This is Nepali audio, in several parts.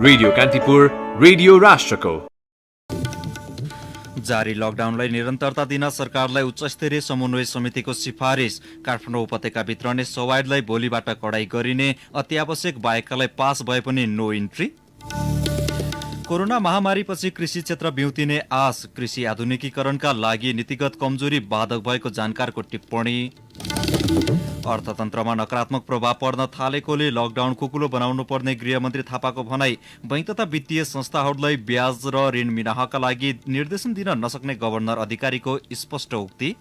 रेडियो कान्तिपुर, रेडियो राष्ट्रको। जारी लकडाउनलाई निरन्तरता दिन सरकारलाई उच्चस्तरीय समन्वय समितिको सिफारिस। काठमाडौँ उपत्यकाभित्र नै सवाइडलाई भोलिबाट कडाई गरिने, अत्यावश्यक बाहेकलाई पास भए पनि नो इन्ट्री। कोरोना महामारीपछि कृषि क्षेत्र बिउतिने आश। कृषि आधुनिकीकरणका लागि नीतिगत कमजोरी बाधक भएको जानकारको टिप्पणी। अर्थतन्त्रमा नकारात्मक प्रभाव पर्न थालेकोले लकडाउन खुकुलो बनाउनु पर्ने गृहमन्त्री थापाको भनाई। बैंक तथा वित्तीय संस्थाहरूलाई ब्याज र ऋण मिनाहका लागि निर्देशन दिन नसक्ने गभर्नर अधिकारीको स्पष्ट उक्ति।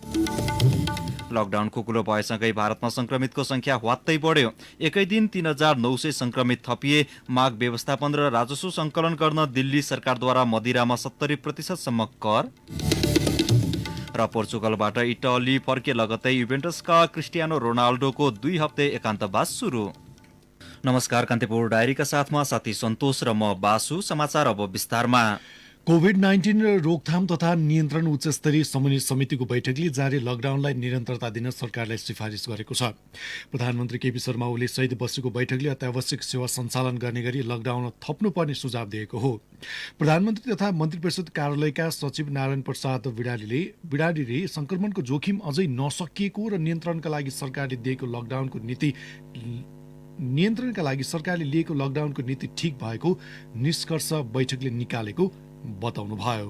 लकडाउन खुकुलो भएसँगै भारतमा संक्रमितको संख्या ह्वात्तै बढ्यो। एकै दिन 3,900 संक्रमित थपिए। माग व्यवस्थापन र राजस्व संकलन गर्न दिल्ली सरकारद्वारा मदिरामा 70% सम्म कर। र पोर्चुगलबाट इटली फर्के लगत्तै युभेन्टसका क्रिस्टियानो रोनाल्डोको 2 हप्ते एकान्तवास सुरु। नमस्कार, कान्तिपुर डायरीका साथमा साथी सन्तोष र म बासु। समाचार अब विस्तारमा। कोभिड-19 र रोकथाम तथा नियन्त्रण उच्चस्तरीय समन्वय समितिको बैठकले जारी लकडाउनलाई निरन्तरता दिन सरकारलाई सिफारिस गरेको छ। प्रधानमन्त्री केपी शर्मा ओली सहित बसेको बैठकले अत्यावश्यक सेवा सञ्चालन गर्ने गरी लकडाउन थप्नुपर्ने सुझाव दिएको हो। प्रधानमन्त्री तथा मन्त्रीपरिषद कार्यालयका सचिव नारायण प्रसाद बिडाडीले संक्रमणको जोखिम अझै नसकिएको र नियन्त्रणका लागि सरकारले लिएको लकडाउनको नीति ठिक भएको निष्कर्ष बैठकले निकालेको बताउनुभयो।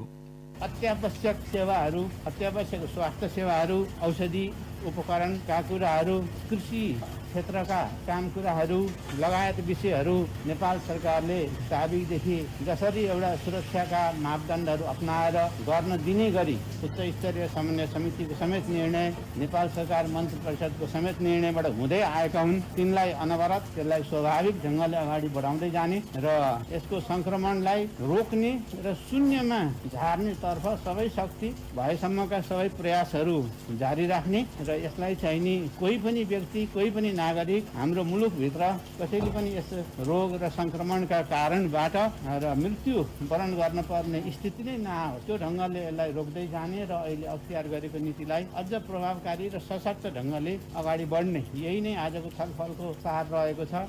अत्यावश्यक सेवाहरू, अत्यावश्यक स्वास्थ्य सेवाहरू, औषधि उपकरणका कुराहरू, कृषि क्षेत्रका काम कुराहरू लगायत विषयहरू नेपाल सरकारले साबिकदेखि जसरी एउटा सुरक्षाका मापदण्डहरू अपनाएर गर्न दिने गरी उच्च स्तरीय समन्वय समितिको समेत निर्णय, नेपाल सरकार मन्त्री परिषदको समेत निर्णयबाट हुँदै आएका हुन्। तिनलाई अनवरत त्यसलाई स्वाभाविक ढङ्गले अगाडि बढाउँदै जाने र यसको संक्रमणलाई रोक्ने र शून्यमा झार्नेतर्फ सबै शक्ति भएसम्मका सबै प्रयासहरू जारी राख्ने र यसलाई चाहिँ नि कोही पनि व्यक्ति, कोही पनि नागरिक हाम्रो मुलुकभित्र कसैले पनि यस रोग र संक्रमणका कारणबाट र मृत्यु वरण गर्न पर्ने स्थिति नै नआओस्, त्यो ढङ्गले यसलाई रोक्दै जाने र अहिले अख्तियार गरेको नीतिलाई अझ प्रभावकारी र सशक्त ढङ्गले अगाडि बढ्ने, यही नै आजको छलफलको सार रहेको छ।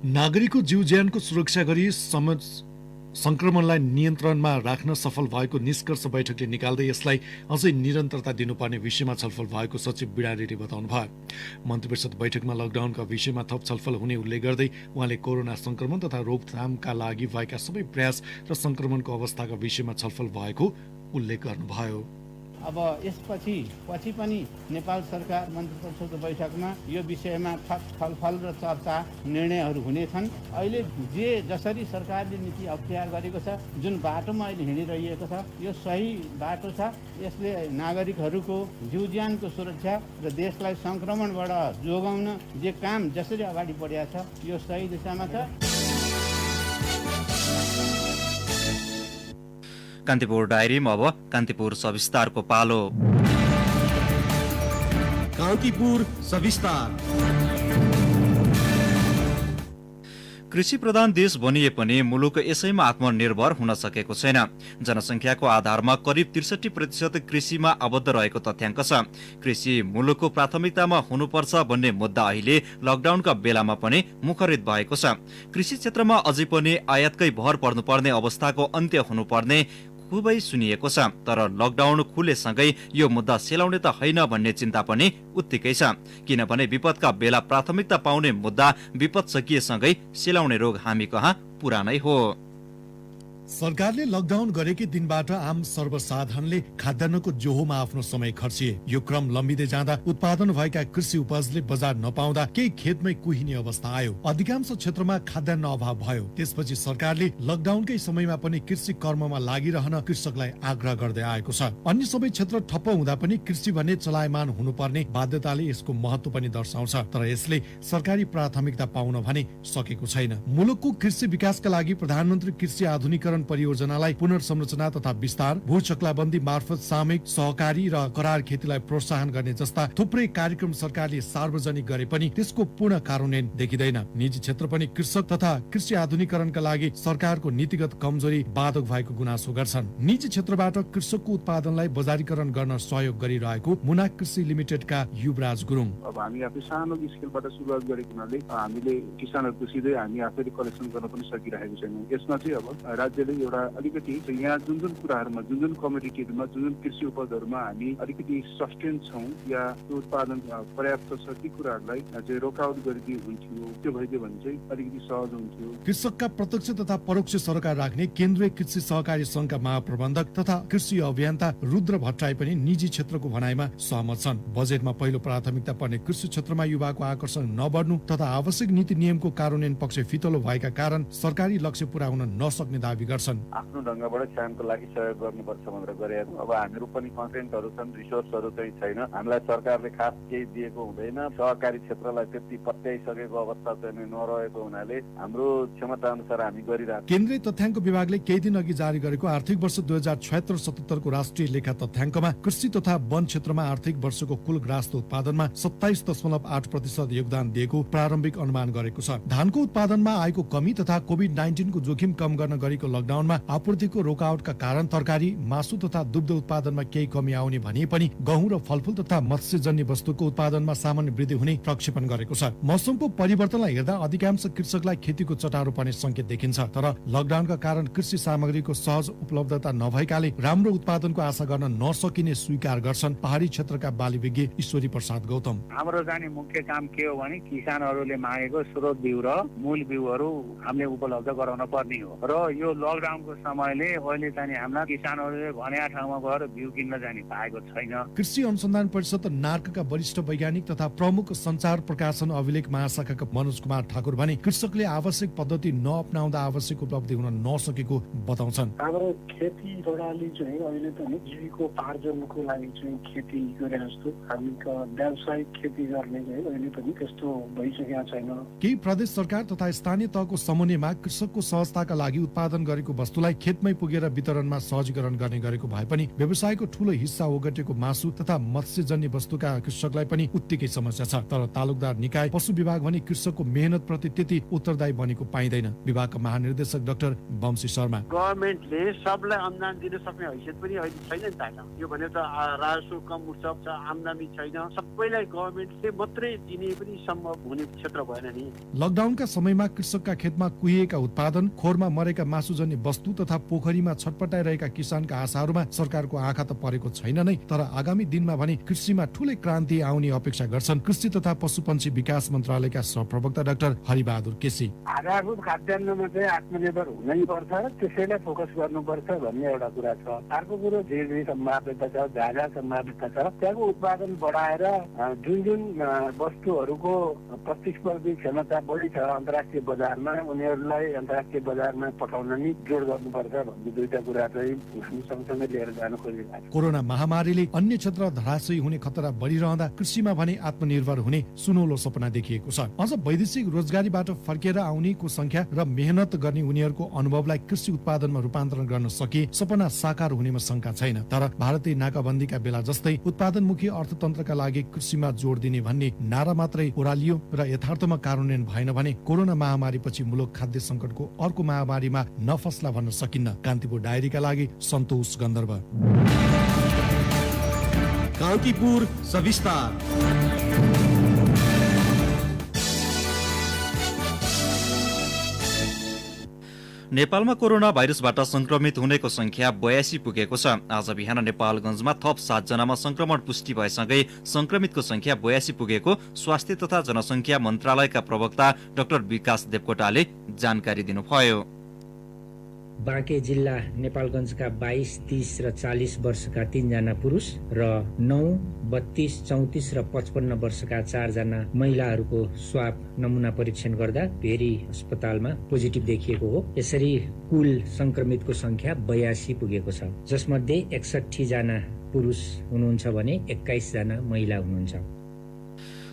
नागरिकको जीव ज्यानको सुरक्षा गरी संक्रमणलाई नियन्त्रणमा राख्न सफल भएको निष्कर्ष बैठकले निकाल्दै यसलाई अझै निरन्तरता दिनुपर्ने विषयमा छलफल भएको सचिव बिडाडीले बताउनुभयो। मन्त्रीपरिषद बैठकमा लकडाउनका विषयमा थप छलफल हुने उल्लेख गर्दै उहाँले कोरोना संक्रमण तथा रोकथामका लागि भएका सबै प्रयास र संक्रमणको अवस्थाका विषयमा छलफल भएको उल्लेख गर्नुभयो। अब पछि पनि नेपाल सरकार मन्त्री परिषदको बैठकमा यो विषयमा थप छलफल र चर्चा निर्णयहरू हुनेछन्। अहिले जसरी सरकारले नीति अख्तियार गरेको छ, जुन बाटोमा अहिले हिँडिरहेको छ, यो सही बाटो छ। यसले नागरिकहरूको जीव ज्यानको सुरक्षा र देशलाई संक्रमणबाट जोगाउन जे काम जसरी अगाडि बढेको छ, यो सही दिशामा छ। कान्तिपुर डायरीमा अब कान्तिपुर सविस्तारको पालो। कान्तिपुर सविस्तार। कृषि प्रधान देश भनिए पनि मुलुक यसैमा आत्मनिर्भर हुन सकेको छैन। जनसङ्ख्याको आधारमा करिब 63% कृषिमा आबद्ध रहेको तथ्याङ्क छ। कृषि मुलुकको प्राथमिकतामा हुनुपर्छ भन्ने मुद्दा अहिले लकडाउनका बेलामा पनि मुखरित भएको छ। कृषि क्षेत्रमा अझै पनि आयातकै भर पर्नुपर्ने अवस्थाको अन्त्य हुनुपर्ने खुबै सुनिएको छ। तर लकडाउन खुलेसँगै यो मुद्दा सेलाउने त होइन भन्ने चिन्ता पनि उत्तिकै छ। किनभने विपदका बेला प्राथमिकता पाउने मुद्दा विपद सकिएसँगै सेलाउने रोग हामी कहाँ पुरानै हो। सरकारले लकडाउन गरेकै दिनबाट आम सर्वसाधारणले खाद्यान्नको जोहोमा आफ्नो समय खर्चिए। यो क्रम लम्बिँदै जाँदा उत्पादन भएका कृषि उपजले बजार नपाउँदा केही खेतमै कुहिने अवस्था आयो। अधिकांश क्षेत्रमा खाद्यान्न अभाव भयो। त्यसपछि सरकारले लकडाउनकै समयमा पनि कृषि कर्ममा लागिरहन कृषकलाई आग्रह गर्दै आएको छ। अन्य सबै क्षेत्र ठप्प हुँदा पनि कृषि भने चलायमान हुनुपर्ने बाध्यताले यसको महत्व पनि दर्शाउँछ। तर यसले सरकारी प्राथमिकता पाउन भने सकेको छैन। मुलुकको कृषि विकासका लागि प्रधानमन्त्री कृषि आधुनिकीकरण आधुनिकीकरण परियोजनालाई पुनर्संरचना तथा विस्तार, भू चक्लाबन्दी मार्फत सामूहिक सहकारी र करार खेतीलाई प्रोत्साहन गर्ने जस्ता थुप्रै कार्यक्रम सरकारले सार्वजनिक गरे पनि त्यसको पूर्ण कार्यान्वयन देखिँदैन। निजी क्षेत्र पनि कृषक तथा कृषि आधुनिकीकरणका लागि सरकारको नीतिगत कमजोरी बाधक भएको गुनासो गर्छन्। निजी क्षेत्रबाट कृषकको उत्पादनलाई बजारीकरण गर्न सहयोग गरिरहेको मुना कृषि लिमिटेडका युवराज गुरुङ। अब हामी आफै सानो स्केलबाट सुरुवात गरेको हुनाले हामीले किसानहरूको सिधै हामी आफैले कलेक्सन गर्न पनि सकिरहेको छैनौँ। यसमा चाहिँ अब राज्यले एउटा अलिकति यहाँ जुन जुन कुराहरूमा, जुन जुन कमोडिटीहरूमा, जुन जुन कृषि उपजहरूमा हामी अलिकति सस्टेन छौँ या त्यो उत्पादन पर्याप्त छ, ती कुराहरूलाई चाहिँ रोकआउट गरिदिए हुन्थ्यो। त्यो भइदियो भने चाहिँ अलिकति सहज हुन्थ्यो। कृषकका प्रत्यक्ष तथा परोक्ष सरकार राख्ने केन्द्रीय कृषि सहकारी संघका महाप्रबन्धक तथा कृषि अभियन्ता रुद्र भट्टराई पनि निजी क्षेत्रको भनाइमा सहमत छन्। बजेटमा पहिलो प्राथमिकता पर्ने कृषि क्षेत्रमा युवाको आकर्षण नबढ्नु तथा आवश्यक नीति नियमको कार्यान्वयन पक्ष फितलो भएका कारण सरकारी लक्ष्य पूरा हुन नसक्ने दावी गर्छन्। आफ्नो ढङ्गबाट किसानको लागि सहयोग गर्नुपर्छ भनेर गरेको। अब हामीहरू पनि कन्टेन्टहरू छन्, रिसोर्सहरू चाहिँ छैन। हामीलाई सरकारले खास केही दिएको हुँदैन। सहकारी क्षेत्रलाई त्यति पत्याइसकेको अवस्था चाहिँ नरहेको हुनाले हाम्रो क्षमता अनुसार हामी गरिरहेको। केन्द्रीय तथ्याङ्क विभागले केही दिन अघि जारी गरेको आर्थिक वर्ष 2076-77 को राष्ट्रिय लेखा तथ्याङ्कमा कृषि तथा वन क्षेत्रमा आर्थिक वर्षको कुल ग्रास्त उत्पादनमा 27.8% योगदान दिएको प्रारम्भिक अनुमान गरेको छ। धानको उत्पादनमा आएको कमी तथा कोभिड-19 को जोखिम कम गर्न गरेको लकडाउनमा आपूर्तिको रोकावटका कारण तरकारी, मासु तथा दुग्ध उत्पादनमा केही कमी आउने भने पनि गहुँ र फलफुल तथा मत्स्यजन्य वस्तुको उत्पादनमा सामान्य वृद्धि हुने प्रक्षेपण गरेको छ। मौसमको परिवर्तनलाई हेर्दा अधिकांश कृषकलाई खेतीको चटारो पर्ने संकेत देखिन्छ। तर लकडाउनका कारण कृषि सामग्रीको सहज उपलब्धता नभएकाले राम्रो उत्पादनको आशा गर्न नसकिने स्वीकार गर्छन् पहाडी क्षेत्रका बाली विज्ञ ईश्वरी प्रसाद गौतम। हाम्रो जाने मुख्य काम के हो भने किसानहरूले मागेको स्रोत बिउ र मूल बिउहरू हामीले उपलब्ध गराउन पर्ने हो। र यो लकडाउनको समयले अहिले चाहिँ हाम्रा किसानहरूले भने ठाउँमा गएर बिउ किन्न जाने पाएको छैन। कृषि अनुसन्धान परिषद नार्कका वरिष्ठ वैज्ञानिक तथा प्रमुख संचार प्रकाशन अभिलेख महाशाखाका मनोज कुमार ठाकुर भने कृषकले आवश्यक पद्धति नअपनाउँदा आवश्यक उपलब्धि हुन नसकेको बताउँछन्। हाम्रो खेती प्रणाली चाहिँ अहिले पनि जीविकोपार्जनको लागि चाहिँ खेती गरे जस्तो हामी व्यावसायिक खेती गर्ने चाहिँ अहिले पनि त्यस्तो भइसकेको छैन। केही प्रदेश सरकार तथा स्थानीय तहको समन्वयमा कृषकको सहजताका लागि उत्पादन गरेको वस्तुलाई खेतमै पुगेर वितरणमा सहजीकरण गर्ने गरेको भए पनि व्यवसायको ठूलो हिस्सा ओगटेको मासु तथा मत्स्यजन्य वस्तुका कृषकलाई पनि उत्तिकै समस्या छ। तर तालुकदार निकाय, पशु विभाग भने कृषकको मेहनत प्रति त्यति उत्तरदायी बनेको पाइँदैन। विभागका महानिर्देशक डाक्टर वंशी शर्मा, गभर्मेन्टले सबलाई अनुदान दिन सक्ने हैसियत पनि अहिले छैन नि त। यो भने त राजस्व कम उठ्छ, आमदानी छैन, सबैलाई गभर्मेन्टले मात्रै दिने पनि सम्भव हुने क्षेत्र भएन नि। लकडाउनका समयमा कृषकका खेतमा कुहिएका उत्पादन, खोरमा मरेका मासुजन्य वस्तु तथा पोखरीमा छटपटाइरहेका किसानका आशाहरूमा सरकारको आँखा त परेको छैन नै, तर आगामी दिनमा भने कृषिमा ठूलै क्रान्ति आउने अपेक्षा गर्छन् कृषि तथा पशुपन्छी विकास मन्त्रालयका सहप्रवक्ता डाक्टर हरिबहादुर केसी। आधारभूत खाद्यान्नमा चाहिँ आत्मनिर्भर हुनै पर्छ, त्यसैलाई फोकस गर्नुपर्छ भन्ने एउटा कुरा छ। अर्को कुरो धेरै सम्भाव्यता छ, ज्यादा सम्भाव्यता छ। त्यहाँको उत्पादन बढाएर जुन जुन वस्तुहरूको प्रतिस्पर्धी क्षमता बढी छ अन्तर्राष्ट्रिय बजारमा, उनीहरूलाई अन्तर्राष्ट्रिय बजारमा पठाउन नि जोड गर्नुपर्छ भन्ने दुईटा कुरा चाहिँ हामी सँगसँगै लिएर जान खोजिरहेका छौँ। कोरोना महामारीले अन्य क्षेत्र धराशयी हुने खतरा बढिरहँदा कृषिमा भने आत्मनिर्भर हुने सुनौलो सपना देखिएको छ। अझ वैदेशिक रोजगारीबाट फर्केर आउनेको संख्या र मेहनत गर्ने उनीहरूको अनुभवलाई कृषि उत्पादनमा रूपान्तरण गर्न सके सपना साकार हुनेमा शंका छैन। तर भारतीय नाकाबन्दीका बेला जस्तै उत्पादनमुखी अर्थतन्त्रका लागि कृषिमा जोड दिने भन्ने नारा मात्रै ओरालियो र यथार्थमा कार्यान्वयन भएन भने कोरोना महामारीपछि मुलुक खाद्य संकटको अर्को महामारीमा नफस्ला भन्न सकिन्न। कान्तिपुर डायरीका लागि सन्तोष गन्धर्व। कान्तिपुर सविस्तार। नेपालमा कोरोना भाइरसबाट संक्रमित हुनेको संख्या 82 पुगेको छ। आज बिहान नेपालगञ्जमा थप 7 जनामा संक्रमण पुष्टि भएसँगै संक्रमितको संख्या 82 पुगेको स्वास्थ्य तथा जनसंख्या मन्त्रालयका प्रवक्ता डाक्टर विकास देवकोटाले जानकारी दिनुभयो। बाँके जिल्ला नेपालगञ्जका 22, 30 र 40 वर्षका 3 जना पुरुष र 9, 32, 34 र 55 वर्षका 4 जना महिलाहरूको स्वाब नमुना परीक्षण गर्दा भेरी अस्पतालमा पोजिटिभ देखिएको हो। यसरी कुल संक्रमितको संख्या 82 पुगेको छ, जसमध्ये 61 जना पुरुष हुनुहुन्छ भने 21 जना महिला हुनुहुन्छ।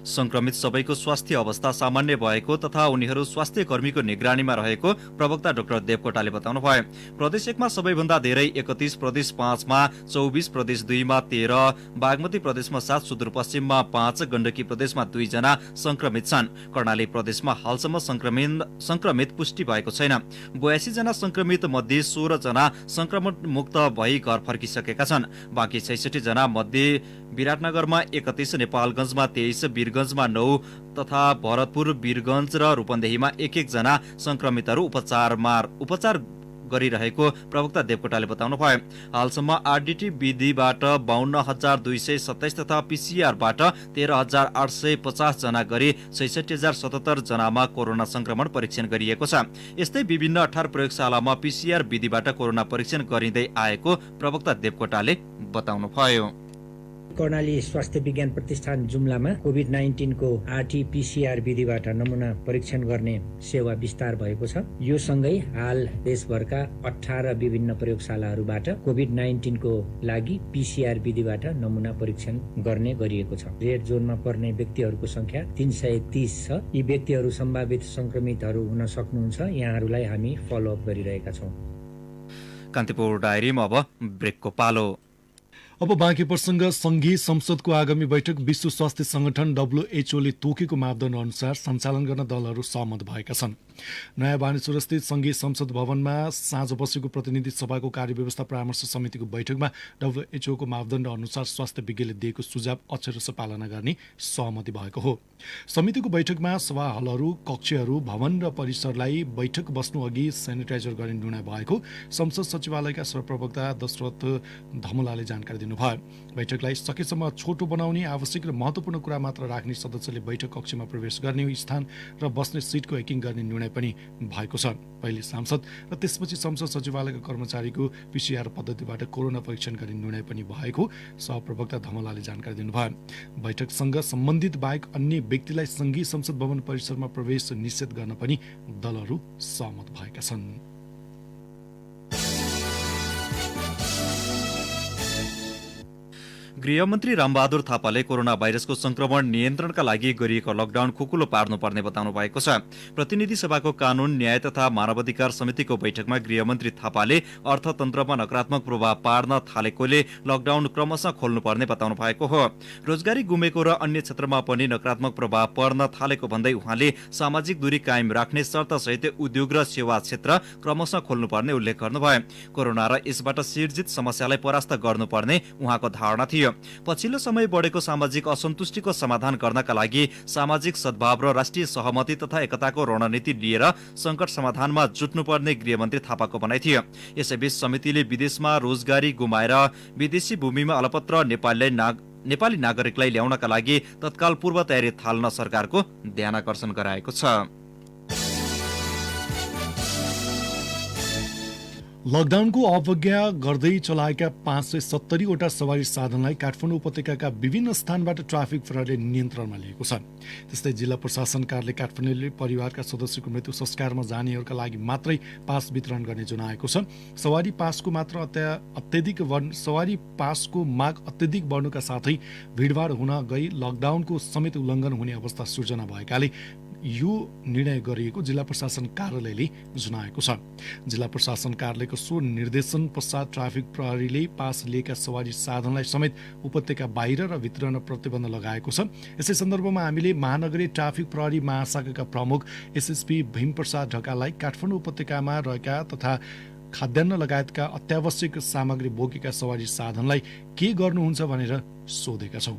संक्रमित सबैको स्वास्थ्य अवस्था सामान्य भएको तथा उनीहरू स्वास्थ्य कर्मीको निगरानीमा रहेको प्रवक्ता डाक्टर देवकोटाले बताउनु भयो। प्रदेश 1 मा सबैभन्दा धेरै 31, प्रदेश 5 मा 24, प्रदेश 2 मा 13, बागमती प्रदेशमा 7, सुदूरपश्चिममा 5, गण्डकी प्रदेशमा 2 जना संक्रमित छन्। कर्णाली प्रदेशमा हालसम्म संक्रमित पुष्टि भएको छैन। 82 जना संक्रमित मध्ये 16 जना संक्रमण मुक्त भई घर फर्किसकेका छन्। बाँकी 66 जना मध्ये विराटनगरमा 31, नेपालगञ्जमा 23, वीरगञ्जमा 9 तथा भरतपुर, वीरगञ्ज र रूपन्देहीमा 1-1 जना संक्रमितहरू उपचार गरिरहेको प्रवक्ता देवकोटाले बताउनु भयो। हालसम्म आरडीटी विधिबाट 52,227 तथा पीसीआरबाट 13,850 जना गरी 66,077 जनामा कोरोना संक्रमण परीक्षण गरिएको छ। यस्तै विभिन्न 18 प्रयोगशालामा पीसीआर विधिबाट कोरोना परीक्षण गरिँदै आएको प्रवक्ता देवकोटाले बताउनु भयो। कर्णाली स्वास्थ्य विज्ञान प्रतिष्ठान जुम्लामा कोभिड-19 को आरटी-पीसीआर विधिबाट नमुना परीक्षण गर्ने सेवा विस्तार भएको छ। यो सँगै हाल देशभरका 18 विभिन्न प्रयोगशालाहरूबाट कोभिड-19 को लागि पीसीआर विधिबाट नमुना परीक्षण गर्ने गरिएको छ। रेड जोनमा पर्ने व्यक्तिहरूको संख्या 330 छ। यी व्यक्तिहरू सम्भावित संक्रमितहरू हुन सक्नुहुन्छ। यहाँहरूलाई हामी फलोअप गरिरहेका छौँ। कान्तिपुर डायरीमा अब ब्रेकको पालो। अब बाँकी प्रसंग। संघीय संसदको आगामी बैठक विश्व स्वास्थ्य संगठन WHO ले तोकेको मापदण्ड अनुसार सञ्चालन गर्न दलहरू सहमत भएका छन्। नयाँ बानेश्वर स्थित संघीय संसद भवनमा साँझ बसेको प्रतिनिधि सभाको कार्यव्यवस्था परामर्श समितिको बैठकमा WHO को मापदण्ड अनुसार स्वास्थ्य विज्ञले दिएको सुझाव अक्षरशः पालना गर्ने सहमति भएको हो। समितिको बैठकमा सभा हलहरू, कक्षहरू, भवन र परिसरलाई बैठक बस्नु अघि सेनिटाइजर गर्ने निर्णय भएको संसद सचिवालयका सरप्रवक्ता दशरथ धमलाले जानकारी दिनुभयो। बैठकलाई सकेसम्म छोटो बनाउने, आवश्यक र महत्त्वपूर्ण कुरा मात्र राख्ने, सदस्यले बैठक कक्षमा प्रवेश गर्ने स्थान र बस्ने सिटको हेकिङ गर्ने निर्णय पनि भएको छ। पहिले सांसद र त्यसपछि संसद सचिवालयका कर्मचारीको पीसीआर पद्धतिबाट कोरोना परीक्षण गर्ने निर्णय पनि भएको सहप्रवक्ता धमलाले जानकारी दिनुभयो। बैठकसँग सम्बन्धित बाहेक अन्य व्यक्तिलाई संघीय संसद भवन परिसरमा प्रवेश निषेध गर्न पनि दलहरू सहमत भएका छन्। गृहमन्त्री रामबहादुर थापाले कोरोना भाइरसको संक्रमण नियन्त्रणका लागि गरिएको लकडाउन खुकुलो पार्नुपर्ने बताउनु भएको छ। प्रतिनिधि सभाको कानून, न्याय तथा मानवाधिकार समितिको बैठकमा गृहमन्त्री थापाले अर्थतन्त्रमा नकारात्मक प्रभाव पार्न थालेकोले लकडाउन क्रमशः खोल्नुपर्ने बताउनु भएको हो। रोजगारी गुमेको र अन्य क्षेत्रमा पनि नकारात्मक प्रभाव पर्न थालेको भन्दै उहाँले सामाजिक दूरी कायम राख्ने शर्तसहित उद्योग र सेवा क्षेत्र क्रमशः खोल्नुपर्ने उल्लेख गर्नुभयो। कोरोना र यसबाट सिर्जित समस्यालाई परास्त गर्नुपर्ने उहाँको धारणा थियो। पछिल्लो समय बढेको सामाजिक असन्तुष्टिको समाधान गर्नका लागि सामाजिक सद्भाव र राष्ट्रिय सहमति तथा एकताको रणनीति लिएर संकट समाधानमा जुट्नुपर्ने गृहमन्त्री थापाको भनाइ थियो। यसैबीच समितिले विदेशमा रोजगारी गुमाएर विदेशी भूमिमा अलपत्र नेपाली नागरिकलाई ल्याउनका लागि तत्काल पूर्व तयारी थाल्न सरकारको ध्यानाकर्षण गराएको छ। लकडाउनको अवज्ञा गर्दै चलाएका 570 वटा सवारी साधनलाई काठमाडौँ उपत्यकाका विभिन्न स्थानबाट ट्राफिक प्रहरीले नियन्त्रणमा लिएको छ। त्यस्तै जिल्ला प्रशासन कार्यालय काठमाडौँले परिवारका सदस्यको मृत्यु संस्कारमा जानेहरूका लागि मात्रै पास वितरण गर्ने जनाएको छ। सवारी पासको माग अत्यधिक बढ्नुका साथै भिडभाड हुन गई लकडाउनको समेत उल्लङ्घन हुने अवस्था सृजना भएकाले यो निर्णय गरिएको जिल्ला प्रशासन कार्यालयले जनाएको छ। जिल्ला प्रशासन कार्यालयको सो निर्देशन पश्चात ट्राफिक प्रहरीले पास लिएका सवारी साधनलाई समेत उपत्यका बाहिर र भित्र प्रतिबन्ध लगाएको छ। यसै सन्दर्भमा हामीले महानगरीय ट्राफिक प्रहरी महाशाखाका प्रमुख एसएसपी भीमप्रसाद ढकाललाई काठमाडौँ उपत्यकामा रहेका तथा खाद्यान्न लगायतका अत्यावश्यक सामग्री बोकेका सवारी साधनलाई के गर्नुहुन्छ भनेर सोधेका छौँ।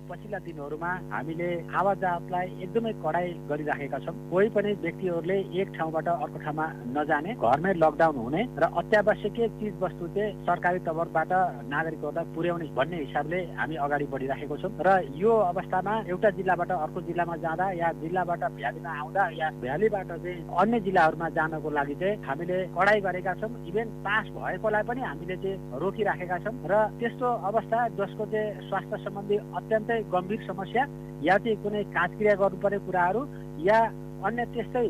पछिल्ला दिनहरूमा हामीले आवाजातलाई एकदमै कडाई गरिराखेका छौँ। कोही पनि व्यक्तिहरूले एक ठाउँबाट अर्को ठाउँमा नजाने, घरमै लकडाउन हुने र अत्यावश्यकीय चिज वस्तु चाहिँ सरकारी तर्फबाट नागरिकहरूलाई पुर्याउने भन्ने हिसाबले हामी अगाडि बढिराखेको छौँ। र यो अवस्थामा एउटा जिल्लाबाट अर्को जिल्लामा जाँदा या जिल्लाबाट भ्यालीमा आउँदा या भ्यालीबाट चाहिँ अन्य जिल्लाहरूमा जानको लागि चाहिँ हामीले कडाई गरेका छौँ। इभेन पास भएकोलाई पनि हामीले चाहिँ रोकिराखेका छौँ। र त्यस्तो अवस्था जसको चाहिँ स्वास्थ्य सम्बन्धी अत्यन्तै गम्भीर समस्या या चाहिँ कुनै काजक्रिया गर्नुपर्ने कुराहरू या अन्य त्यस्तै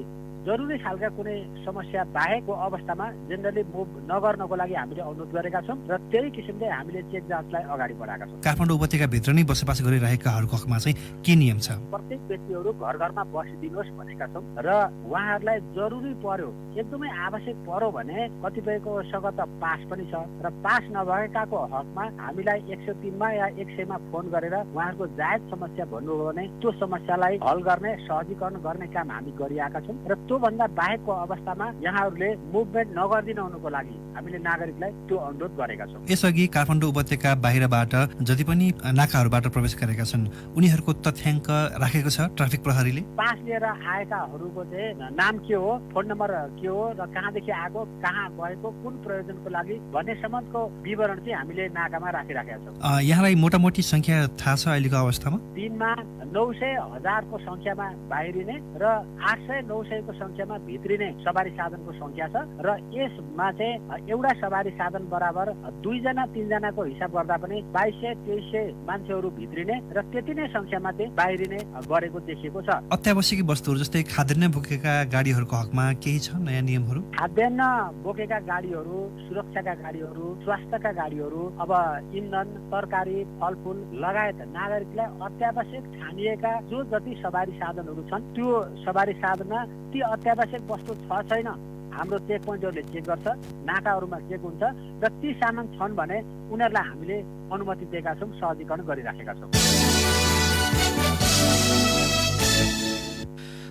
जरुरी खालका कुनै समस्या बाहेकको अवस्थामा जेनरली मुभ नगर्नको लागि हामीले अनुरोध गरेका छौँ र त्यही किसिमले हामीले चेक जाँचलाई अगाडि बढाएका छौँ। काठमाडौँ उपत्यकाभित्र नै बसोबास गरिरहेकाहरूको हकमा चाहिँ के नियम छ? प्रत्येक व्यक्तिहरू घर घरमा बसिदिनुहोस् भनेका छौँ र उहाँहरूलाई जरुरी पर्यो, एकदमै आवश्यक पर्यो भने कतिपयकोसँग त पास पनि छ र पास नभएकाको हकमा हामीलाई 103 या 100 फोन गरेर उहाँहरूको जायज समस्या भन्नुभयो भने त्यो समस्यालाई हल गर्ने सहजीकरण गर्ने काम हामी गरिरहेका छौँ र त्योभन्दा बाहेकको अवस्थामा यहाँहरूले मुभमेन्ट नगरिदिनु हुनुको लागि हामीले नागरिकलाई त्यो अनुरोध गरेका छौँ। यसअघि काठमाडौँ उपत्यका बाहिरबाट जति पनि नाकाहरूबाट प्रवेश गरेका छन् उनीहरूको तथ्याङ्क राखेको छ ट्राफिक प्रहरीले? पास लिएर आएकाहरूको चाहिँ नाम के हो, फोन नम्बर के हो र कहाँदेखि आएको, कहाँ गएको, कुन प्रयोजनको लागि भन्ने सम्बन्धको विवरण चाहिँ हामीले नाकामा राखिराखेका छौँ। यहाँलाई मोटामोटी संख्या थाहा छ अहिलेको अवस्थामा? दिनमा 900,000 को संख्यामा बाहिरिने र 800-900 को संख्यामा भित्रिने सवारी साधनको संख्या छ र यसमा चाहिँ एउटा सवारी साधन बराबर 2-3 जनाको हिसाब गर्दा पनि 2200-2300 मान्छेहरू भित्रिने र त्यति नै संख्यामा चाहिँ बाहिरिने गरेको देखिएको छ। अत्यावश्यक वस्तुहरू जस्तै खाद्यान्न बोकेका गाडीहरूको हकमा केही छ नयाँ नियमहरू? खाद्यान्न बोकेका गाडीहरू, सुरक्षाका गाडीहरू, स्वास्थ्यका गाडीहरू, अब इन्धन, तरकारी, फलफुल लगायत नागरिकलाई अत्यावश्यक ठानिएका जो जति सवारी साधनहरू छन् त्यो सवारी साधनमा ती अत्यावश्यक वस्तु छ छैन हाम्रो चेक पोइन्टहरूले चेक गर्छ, नाकाहरूमा चेक हुन्छ र ती सामान छन् भने उनीहरूलाई हामीले अनुमति दिएका छौँ, सहजीकरण गरिराखेका छौँ।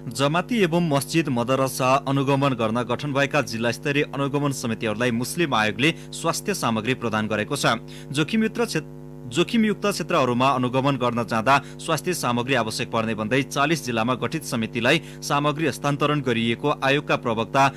जमाती एवं मस्जिद मदरसा अनुगमन गर्न गठन भएका जिल्ला स्तरीय अनुगमन समितिहरूलाई मुस्लिम आयोगले स्वास्थ्य सामग्री प्रदान गरेको छ। जोखिमयुक्त क्षेत्रहरूमा अनुगमन गर्न जाँदा स्वास्थ्य सामग्री आवश्यक पर्ने भन्दै 40 जिल्लामा गठित समितिलाई सामग्री हस्तान्तरण गरिएको आयोगका प्रवक्ता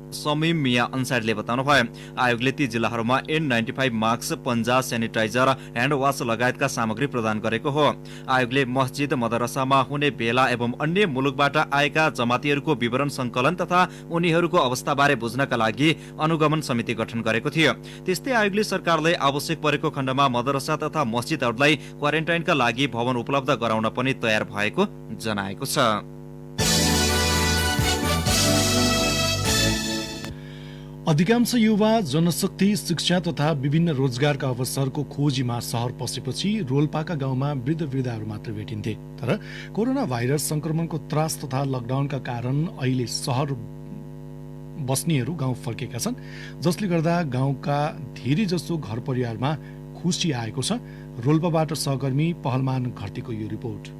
समीम मिया अन्सारीले बताउनुभयो। आयोगले ती जिल्लाहरूमा N95 मास्क, पन्जा, सेनिटाइजर, ह्यान्ड वास लगायतका सामग्री प्रदान गरेको हो। आयोगले मस्जिद मदरसामा हुने भेला एवं अन्य मुलुकबाट आएका जमातीहरूको विवरण संकलन तथा उनीहरूको अवस्थाबारे बुझ्नका लागि अनुगमन समिति गठन गरेको थियो। त्यस्तै आयोगले सरकारले आवश्यक परेको खण्डमा मदरसा तथा मस्जिदहरूलाई क्वारेन्टाइनका लागि भवन उपलब्ध गराउन पनि तयार भएको जनाएको छ। अधिकांश युवा जनशक्ति, शिक्षा तथा विभिन्न रोजगारका अवसरको खोजीमा सहर पसेपछि रोल्पाका गाउँमा वृद्ध-वृद्धाहरू मात्र भेटिन्थे। तर कोरोना भाइरस संक्रमणको त्रास तथा लकडाउनका कारण अहिले सहर बस्नेहरू गाउँ फर्केका छन्, जसले गर्दा गाउँका धेरै जसो घर परिवारमा खुसी आएको छ। रोल्पाबाट सहकर्मी पहलमान घरतीको यो रिपोर्ट।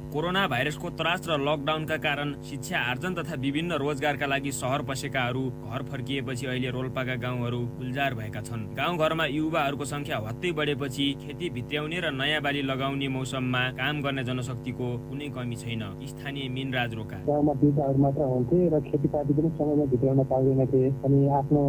कोरोना भाइरसको त्रास र लकडाउनका कारण शिक्षा आर्जन तथा विभिन्न रोजगारका लागि सहर बसेकाहरू घर फर्किएपछि अहिले रोल्पाका गाउँहरू गुल्जार भएका छन्। गाउँघरमा युवाहरूको संख्या हत्तै बढेपछि खेती भित्र्याउने र नयाँ बाली लगाउने मौसममा काम गर्ने जनशक्तिको कुनै कमी छैन। स्थानीय मिनराज रोका गाउँमा वृद्धहरू मात्र हुन्थे र खेतीपाती पनि समयमा भित्राउन पाउँदैनथे अनि आफ्नो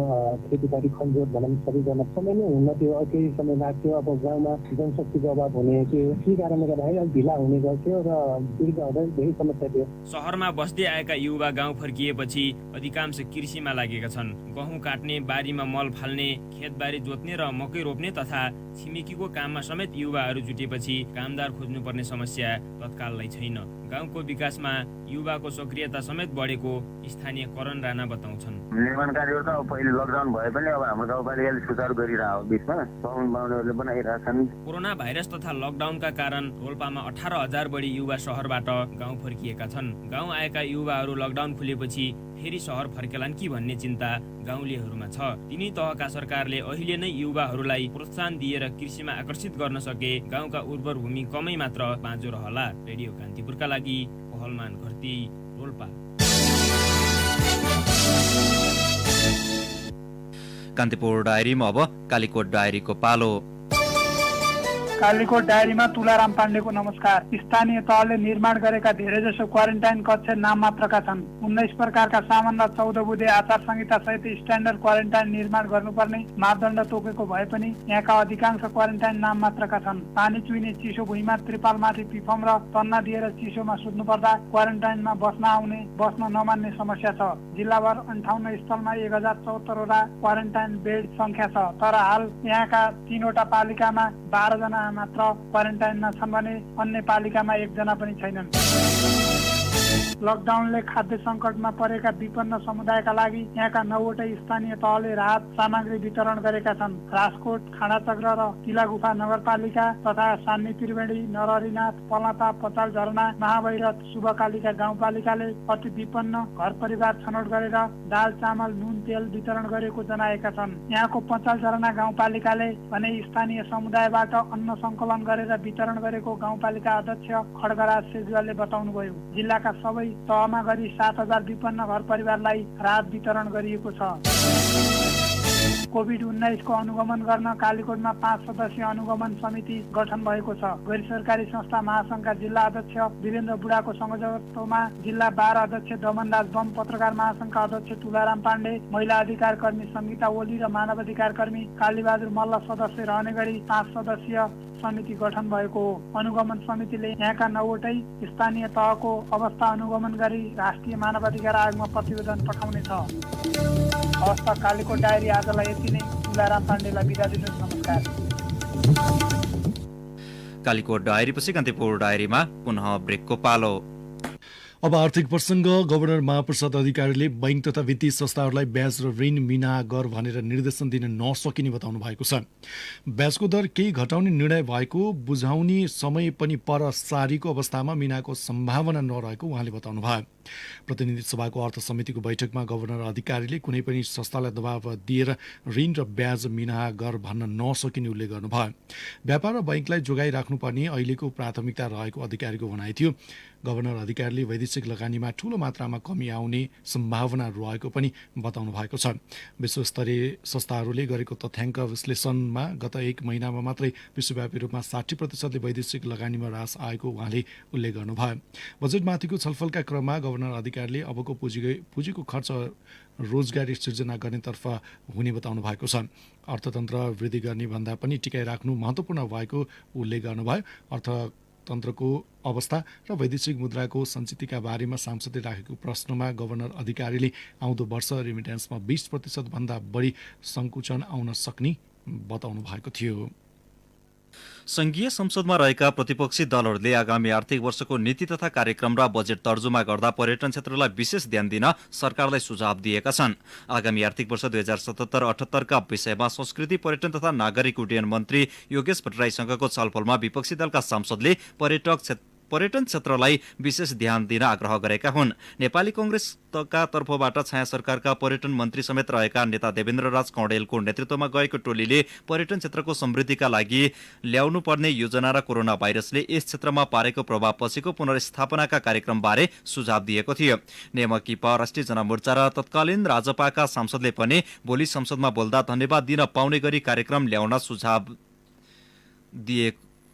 खेतीपाती कमजोर भनौँ सबैजना समयमै हुन्न थियो। केही समय लाग्थ्यो। अब गाउँमा जनशक्तिको अभाव हुने थियो, के कारणले गर्दाखेरि अलिक ढिला हुने गर्थ्यो र सहरमा बस्दै आएका युवा गाउँ फर्किएपछि अधिकांश कृषिमा लागेका छन्। गहुँ काट्ने, बारीमा मल फाल्ने, खेतबारी जोत्ने र मकै रोप्ने तथा छिमेकीको काममा समेत युवाहरू जुटेपछि कामदार खोज्नुपर्ने समस्या तत्काललाई छैन। गाउँको विकासमा युवाको सक्रियता समेत बढेको स्थानीय करण राणा बताउँछन्। निर्माण कार्यहरू त पहिले लकडाउन भए पनि अब हाम्रो गाउँपालिकाले सुचारू गरिरहेको बिचमा बाहुन बाहुनहरूले बनाइरहेछन्। कोरोना भाइरस तथा लकडाउनका कारण रोल्पामा 18,000 बढी युवा सहरबाट गाउँ फर्किएका छन्। गाउँ आएका युवाहरू लकडाउन खुलेपछि फेरि सहर फर्केलान् कि भन्ने चिन्ता गाउँलेहरूमा छ। तिनै तहका सरकारले अहिले नै युवाहरूलाई प्रोत्साहन दिएर कृषिमा आकर्षित गर्न सके गाउँका उर्वर भूमि कमै मात्र बाँझो रहला। रेडियो कान्तिपुरका लागि पहलमान घरती, रोल्पा। कान्तिपुर डायरीमा अब कालीकोट डायरीको पालो। कालीकोट डायरीमा तुलाराम पाण्डेको नमस्कार। स्थानीय तहले निर्माण गरेका धेरैजसो क्वारेन्टाइन कक्ष नाम मात्रका छन्। 19 प्रकारका सामान र 14 बुँदे आचार संहिता सहित स्ट्यान्डर्ड क्वारेन्टाइन निर्माण गर्नुपर्ने मापदण्ड तोकेको भए पनि यहाँका अधिकांश क्वारेन्टाइन नाम मात्रका छन्। पानी चुइने चिसो भुइँमा त्रिपालमाथि पिफम र तन्ना दिएर चिसोमा सुत्नु पर्दा क्वारेन्टाइनमा बस्न नमान्ने समस्या छ। जिल्लाभर 58 स्थलमा 1074 वटा क्वारेन्टाइन बेड संख्या छ। तर हाल यहाँका 3वटा पालिकामा 12 जना मात्र क्वारेन्टाइनमा छन् भने अन्य पालिकामा 1 जना पनि छैनन्। लकडाउनले खाद्य सङ्कटमा परेका विपन्न समुदायका लागि यहाँका 9वटै स्थानीय तहले राहत सामग्री वितरण गरेका छन्। राजकोट, खाडाचक्र र तिलागुफा नगरपालिका तथा सान्नी त्रिवेणी, नरहरिनाथ, पलाता, पचाल झरना, महाभैरथ, शुभकालिका गाउँपालिकाले अति विपन्न घर परिवार छनौट गरेर दाल, चामल, नुन, तेल वितरण गरेको जनाएका छन्। यहाँको पचाल झरना गाउँपालिकाले भने स्थानीय समुदायबाट अन्न सङ्कलन गरेर वितरण गरेको गाउँपालिका अध्यक्ष खड्गराज सेजुवालले बताउनुभयो। जिल्लाका सबै तहमा गरी 7,000 विपन्न घर परिवारलाई राहत वितरण गरिएको छ। कोभिड-19 को अनुगमन गर्न कालीकोटमा 5 सदस्यीय अनुगमन समिति गठन भएको छ। गैर सरकारी संस्था महासंघका जिल्ला अध्यक्ष वीरेन्द्र बुढाको संयोजकत्वमा जिल्ला बार अध्यक्ष दमनराज बम, पत्रकार महासंघका अध्यक्ष तुलाराम पाण्डे, महिला अधिकार कर्मी संगीता ओली र मानव अधिकार कर्मी कालीबहादुर मल्ल सदस्य रहने गरी 5 सदस्यीय समिति गठन भएको हो। अनुगमन समितिले यहाँका 9वटै स्थानीय तहको अवस्था अनुगमन गरी राष्ट्रिय मानवाधिकार आयोगमा प्रतिवेदन पठाउनेछ। अवस्था कालीकोट डायरी आजलाई यति नै। तुलाराम पाण्डेलाई बिदा दिनुहोस्। नमस्कार। कालीकोट डायरीपछि कान्तिपुर डायरीमा पुनः ब्रेकको पालो। अब आर्थिक प्रसङ्ग। गभर्नर महाप्रसाद अधिकारीले बैंक तथा वित्तीय संस्थाहरूलाई ब्याज र ऋण मिना गर भनेर निर्देशन दिन नसकिने बताउनु भएको छ। ब्याजको दर केही घटाउने निर्णय भएको, बुझाउने समय पनि पर सारीको अवस्थामा मिनाको सम्भावना नरहेको उहाँले बताउनु भयो। प्रतिनिधि सभाको अर्थ समितिको बैठकमा गभर्नर अधिकारीले कुनै पनि संस्थालाई दबाव दिएर ऋण र ब्याज मिना गर भन्न नसकिने उल्लेख गर्नुभयो। व्यापार र बैंकलाई जोगाइराख्नुपर्ने अहिलेको प्राथमिकता रहेको अधिकारीको भनाइ थियो। गभर्नर अधिकारीले वैदेशिक लगानीमा ठूलो मात्रामा कमी आउने सम्भावना रहेको पनि बताउनु भएको छ। विश्वस्तरीय संस्थाहरूले गरेको तथ्याङ्क विश्लेषणमा गत 1 महिनामा मात्रै विश्वव्यापी रूपमा 60% वैदेशिक लगानीमा ह्रास आएको उहाँले उल्लेख गर्नुभयो। बजेटमाथिको छलफलका क्रममा गभर्नर अधिकारीले अबको पुँजीको खर्च रोजगारी सृजना गर्नेतर्फ हुने बताउनु भएको छ। अर्थतन्त्र वृद्धि गर्ने भन्दा पनि टिकाइराख्नु महत्त्वपूर्ण भएको उल्लेख गर्नुभयो। अर्थतन्त्रको अवस्था र वैदेशिक मुद्राको सञ्चितका बारेमा सांसदले राखेको प्रश्नमा गभर्नर अधिकारीले आउँदो वर्ष रेमिट्यान्समा 20% भन्दा बढी सङ्कुचन आउन सक्ने बताउनु भएको थियो। संघीय संसदमा रहेका प्रतिपक्षी दलहरूले आगामी आर्थिक वर्षको नीति तथा कार्यक्रम र बजेट तर्जुमा गर्दा पर्यटन क्षेत्रलाई विशेष ध्यान दिन सरकारलाई सुझाव दिएका छन्। आगामी आर्थिक वर्ष 2077-78 का विषयमा संस्कृति, पर्यटन तथा नागरिक उड्डयन मन्त्री योगेश भट्टराईसँगको छलफलमा विपक्षी दलका सांसदले पर्यटन क्षेत्रलाई विशेष ध्यान दिन आग्रह गरेका हुन्। नेपाली कांग्रेसका तर्फबाट छाया सरकारका पर्यटन मन्त्री समेत रहेका नेता देवेन्द्र राज कौडेलको नेतृत्वमा गएको टोलीले पर्यटन क्षेत्रको समृद्धिका लागि ल्याउनु पर्ने योजना र कोरोना भाइरसले यस क्षेत्रमा पारेको प्रभाव पछिको पुनर्स्थापनाका कार्यक्रमबारे सुझाव दिएको थियो। नेमकीपा, राष्ट्रिय जनमोर्चा र तत्कालीन राजपाका सांसदले पनि भोलि संसदमा बोल्दा धन्यवाद दिन पाउने गरी कार्यक्रम ल्याउन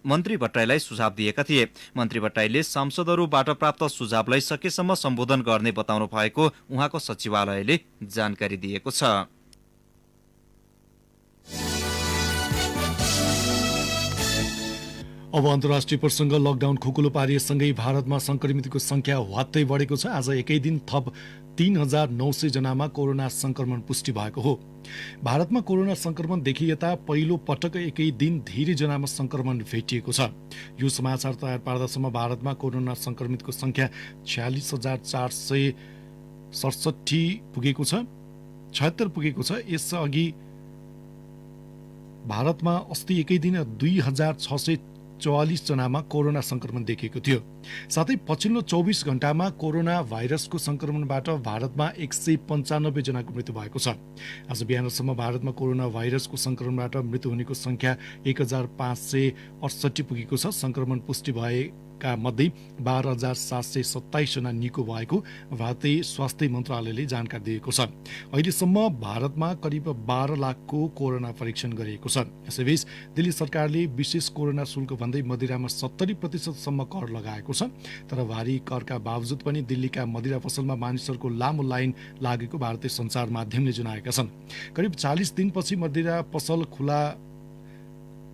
मन्त्री भट्टराईलाई सुझाव दिएका थिए। मन्त्री भट्टराईले सांसदहरूबाट प्राप्त सुझावलाई सकेसम्म सम्बोधन गर्ने बताउनु भएको उहाँको सचिवालयले जानकारी दिएको छ। अब अन्तर्राष्ट्रिय प्रसङ्ग। लकडाउन खुकुलो पारिएसँगै भारतमा संक्रमितको संख्या ह्वात्तै बढेको छ। आज एकै दिन थप 3,900 जनामा कोरोना संक्रमण पुष्टि भएको हो। भारतमा कोरोना संक्रमण देखिएता पहिलो पटक एकै दिन धेरै जनामा संक्रमण भेटिएको छ। यो समाचार तयार पार्दासम्म भारतमा कोरोना संक्रमितको संख्या 46,467 पुगेको छ, 76 पुगेको छ। यसअघि भारतमा अस्ति एकै दिन 2,644 जनामा कोरोना संक्रमण देखिएको थियो। साथै पछिल्लो 24 घण्टामा कोरोना भाइरसको संक्रमणबाट भारतमा 195 जनाको मृत्यु भएको छ। आज बिहानसम्म भारतमा कोरोना भाइरसको संक्रमणबाट मृत्यु हुनेको संख्या 1,568 पुगेको छ। संक्रमण पुष्टि भएका मध्ये 12,727 जना निको भएको भारतीय स्वास्थ्य मन्त्रालयले जानकारी दिएको छ। अहिलेसम्म भारतमा करिब 12 लाखको कोरोना परीक्षण गरिएको छ। यसैबीच दिल्ली सरकारले विशेष कोरोना शुल्क भन्दै मदिरामा 70% सम्म कर लगाएको छ। तर भारी करका बावजुद पनि दिल्लीका मदिरा पसलमा मानिसहरूको लामो लाइन लागेको भारतीय सञ्चार माध्यमले जनाएका छन्। करिब 40 दिनपछि मदिरा पसल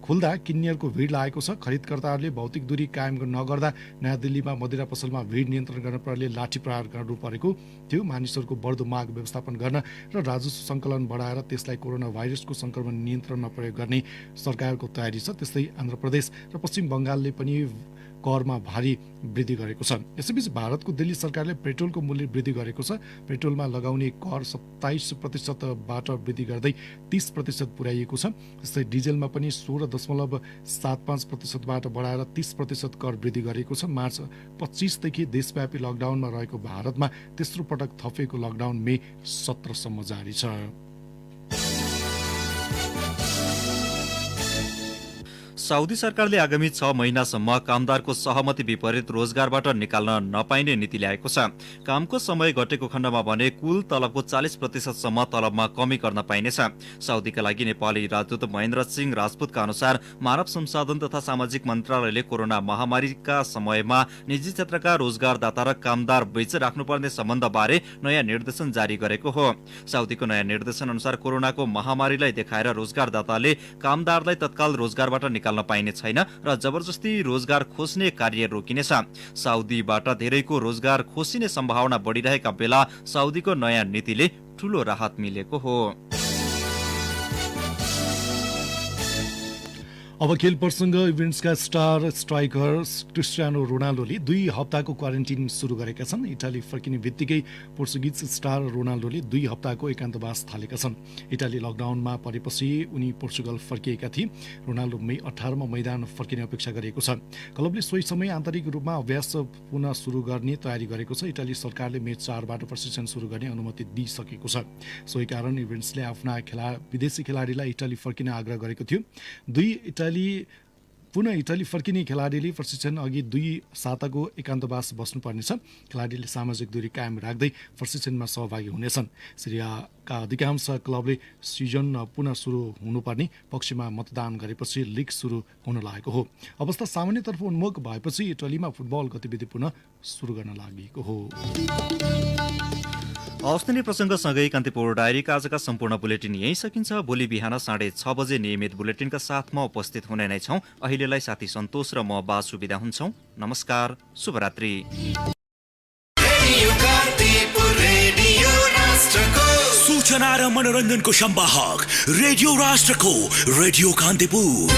खुल्दा किन्नेहरूको भिड लागेको छ। खरिदकर्ताहरूले भौतिक दूरी कायम नगर्दा नयाँ दिल्लीमा मदिरा पसलमा भिड नियन्त्रण गर्न प्रहरीले लाठी प्रहार गर्नु परेको थियो। मानिसहरूको बढ्दो माग व्यवस्थापन गर्न र राजस्व सङ्कलन बढाएर त्यसलाई कोरोना भाइरसको संक्रमण नियन्त्रणमा प्रयोग गर्ने सरकारको तयारी छ। त्यस्तै आन्ध्र प्रदेश र पश्चिम बङ्गालले पनि करमा भारी वृद्धि गरेको छ। यसैबीच भारतको दिल्ली सरकारले पेट्रोलको मूल्य वृद्धि गरेको छ। पेट्रोलमा लगाउने कर 27%बाट वृद्धि गर्दै 30% पुर्याइएको छ। जस्तै डिजेलमा पनि 16.75%बाट बढाएर 30% कर वृद्धि गरेको छ। मार्च 25 देखि देशव्यापी लकडाउनमा रहेको भारतमा तेस्रो पटक थपिएको लकडाउन मे 17 सम्म जारी छ। साउदी सरकारले आगामी 6 महिनासम्म कामदारको सहमति विपरीत रोजगारबाट निकाल्न नपाइने नीति ल्याएको छ। कामको समय घटेको खण्डमा भने कुल तलबको 40% तलबमा कमी गर्न पाइनेछ। साउदीका लागि नेपाली राजदूत महेन्द्र सिंह राजपूतका अनुसार मानव संसाधन तथा सामाजिक मन्त्रालयले कोरोना महामारीका समयमा निजी क्षेत्रका रोजगारदाता र कामदार बीच राख्नुपर्ने सम्बन्धबारे नयाँ निर्देशन जारी गरेको हो। साउदीको नयाँ निर्देशन अनुसार कोरोनाको महामारीलाई देखाएर रोजगारदाताले कामदारलाई तत्काल रोजगारबाट निकाल्न पाइने छैन र जबरजस्ती रोजगार खोज्ने कार्य रोकिनेछ। साउदीबाट धेरैको रोजगार खोसिने सम्भावना बढिरहेका बेला साउदीको नयाँ नीतिले ठूलो राहत मिलेको हो। अब खेल प्रसङ्ग। इभेन्ट्सका स्टार स्ट्राइकर क्रिस्टियानो रोनाल्डोले 2 हप्ताको क्वारेन्टिन सुरु गरेका छन्। इटाली फर्किने बित्तिकै पोर्चुगिज स्टार रोनाल्डोले 2 हप्ताको एकान्तवास थालेका छन्। इटाली लकडाउनमा परेपछि उनी पोर्चुगल फर्किएका थिए। रोनाल्डो मे 18 मा मैदान फर्किने अपेक्षा गरिएको छ। क्लबले सोही समय आन्तरिक रूपमा अभ्यास पुनः सुरु गर्ने तयारी गरेको छ। इटाली सरकारले मे 4 बाट प्रशिक्षण सुरु गर्ने अनुमति दिइसकेको छ। सोही कारण इभेन्ट्सले आफ्ना विदेशी खेलाडीलाई इटाली फर्किन आग्रह गरेको थियो। पुनः इटाली फर्किने खेलाडीले प्रशिक्षण अघि 2 साताको एकान्तवास बस्नुपर्नेछ। खेलाडीले सामाजिक दूरी कायम राख्दै प्रशिक्षणमा सहभागी हुनेछन्। सिरियाका अधिकांश क्लबले सिजन पुनः सुरु हुनुपर्ने पक्षमा मतदान गरेपछि लिग सुरु हुन लागेको हो। अवस्था सामान्यतर्फ उन्मुख भएपछि इटालीमा फुटबल गतिविधि पुनः सुरु गर्न लागेको हो। हौस् प्रसङ्गसँगै कान्तिपुर डायरीका आजका सम्पूर्ण बुलेटिन यही सकिन्छ। भोलि बिहान 6:30 बजे नियमित बुलेटिनका साथमा उपस्थित हुने नै छौँ। अहिलेलाई साथी सन्तोष र म बासु बिदा हुन्छौँ। नमस्कार, शुभरात्रि। सूचना र मनोरञ्जनको सम्वाहक रेडियो राष्ट्रको रेडियो कान्तिपुर।